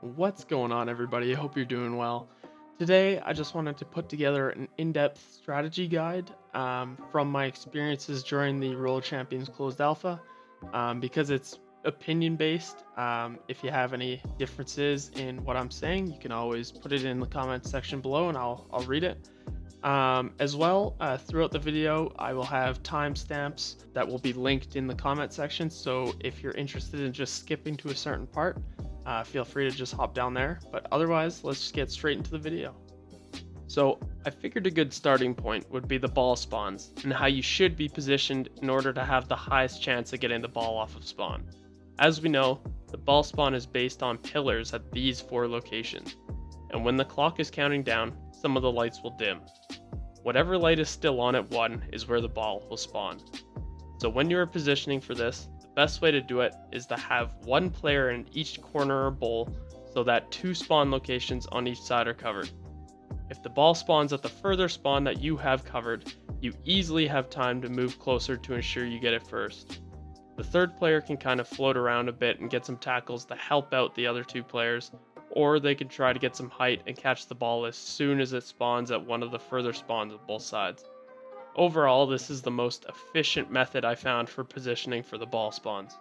What's going on, everybody? I hope you're doing well. Today, I just wanted to put together an in depth strategy guide from my experiences during the Roller Champions Closed Alpha because it's opinion based. If you have any differences in what I'm saying, you can always put it in the comment section below and I'll read it. As well, throughout the video, I will have timestamps that will be linked in the comment section. So if you're interested in just skipping to a certain part, feel free to just hop down there. But otherwise, let's just get straight into the video. So I figured a good starting point would be the ball spawns and how you should be positioned in order to have the highest chance of getting the ball off of spawn. As we know, the ball spawn is based on pillars at these 4 locations, and when the clock is counting down, some of the lights will dim. Whatever light is still on at 1 is where the ball will spawn. So when you are positioning for this, the best way to do it is to have 1 player in each corner or bowl so that 2 spawn locations on each side are covered. If the ball spawns at the further spawn that you have covered, you easily have time to move closer to ensure you get it first. The 3rd player can kind of float around a bit and get some tackles to help out the other 2 players, or they can try to get some height and catch the ball as soon as it spawns at one of the further spawns of both sides. Overall, this is the most efficient method I found for positioning for the ball spawns.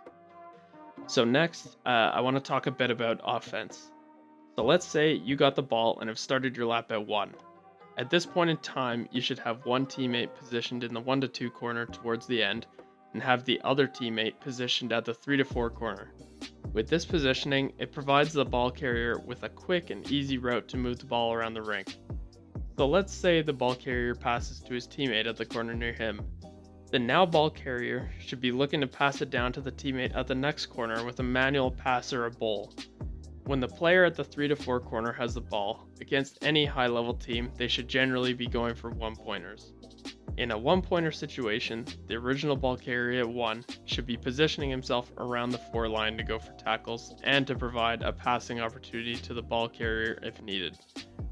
So next, I want to talk a bit about offense. So let's say you got the ball and have started your lap at 1. At this point in time, you should have one teammate positioned in the 1 to 2 corner towards the end, and have the other teammate positioned at the 3 to 4 corner. With this positioning, it provides the ball carrier with a quick and easy route to move the ball around the rink. So let's say the ball carrier passes to his teammate at the corner near him. The now ball carrier should be looking to pass it down to the teammate at the next corner with a manual pass or a bowl. When the player at the 3 to 4 corner has the ball, against any high level team, they should generally be going for 1-pointers. In a 1-pointer situation, the original ball carrier at 1 should be positioning himself around the 4 line to go for tackles and to provide a passing opportunity to the ball carrier if needed.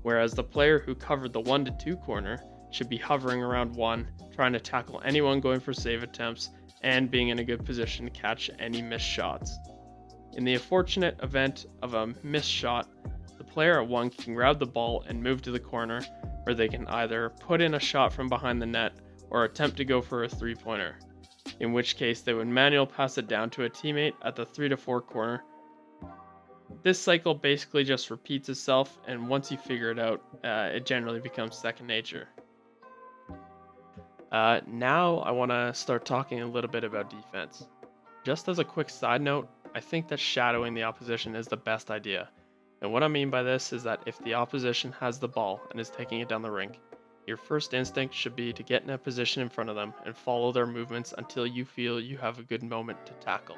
Whereas the player who covered the 1 to 2 corner should be hovering around 1, trying to tackle anyone going for save attempts and being in a good position to catch any missed shots. In the unfortunate event of a missed shot, the player at 1 can grab the ball and move to the corner, where they can either put in a shot from behind the net or attempt to go for a 3-pointer, in which case they would manually pass it down to a teammate at the 3 to 4 corner. This cycle basically just repeats itself, and once you figure it out, it generally becomes second nature. Now I want to start talking a little bit about defense. Just as a quick side note, I think that shadowing the opposition is the best idea. And what I mean by this is that if the opposition has the ball and is taking it down the rink, your first instinct should be to get in a position in front of them and follow their movements until you feel you have a good moment to tackle.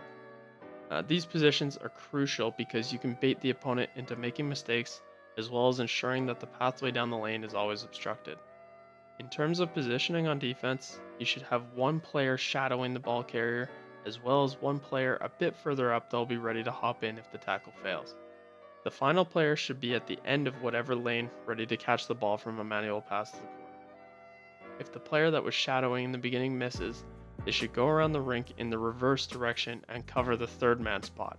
These positions are crucial because you can bait the opponent into making mistakes, as well as ensuring that the pathway down the lane is always obstructed. In terms of positioning on defense, you should have 1 player shadowing the ball carrier, as well as 1 player a bit further up that will be ready to hop in if the tackle fails. The final player should be at the end of whatever lane, ready to catch the ball from a manual pass to the corner. If the player that was shadowing in the beginning misses, they should go around the rink in the reverse direction and cover the 3rd man spot,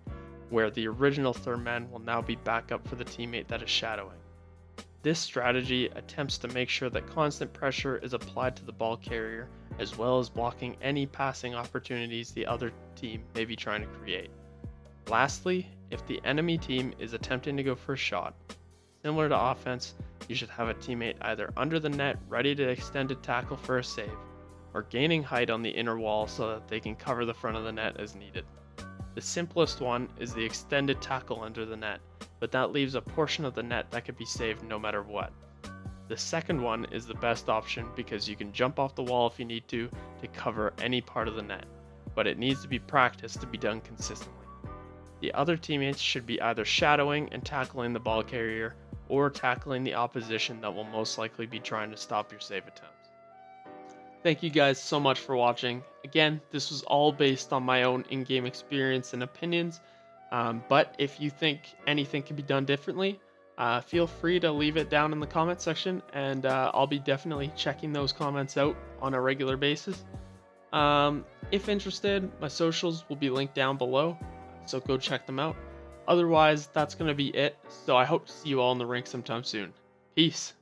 where the original 3rd man will now be back up for the teammate that is shadowing. This strategy attempts to make sure that constant pressure is applied to the ball carrier, as well as blocking any passing opportunities the other team may be trying to create. Lastly, if the enemy team is attempting to go for a shot, similar to offense, you should have a teammate either under the net ready to extend a tackle for a save, or gaining height on the inner wall so that they can cover the front of the net as needed. The simplest one is the extended tackle under the net, but that leaves a portion of the net that could be saved no matter what. The second one is the best option because you can jump off the wall if you need to cover any part of the net, but it needs to be practiced to be done consistently. The other teammates should be either shadowing and tackling the ball carrier or tackling the opposition that will most likely be trying to stop your save attempts. Thank you guys so much for watching. Again, this was all based on my own in-game experience and opinions, but if you think anything can be done differently, feel free to leave it down in the comment section, and I'll be definitely checking those comments out on a regular basis. If interested, my socials will be linked down below, so go check them out. Otherwise, that's going to be it. So I hope to see you all in the rink sometime soon. Peace.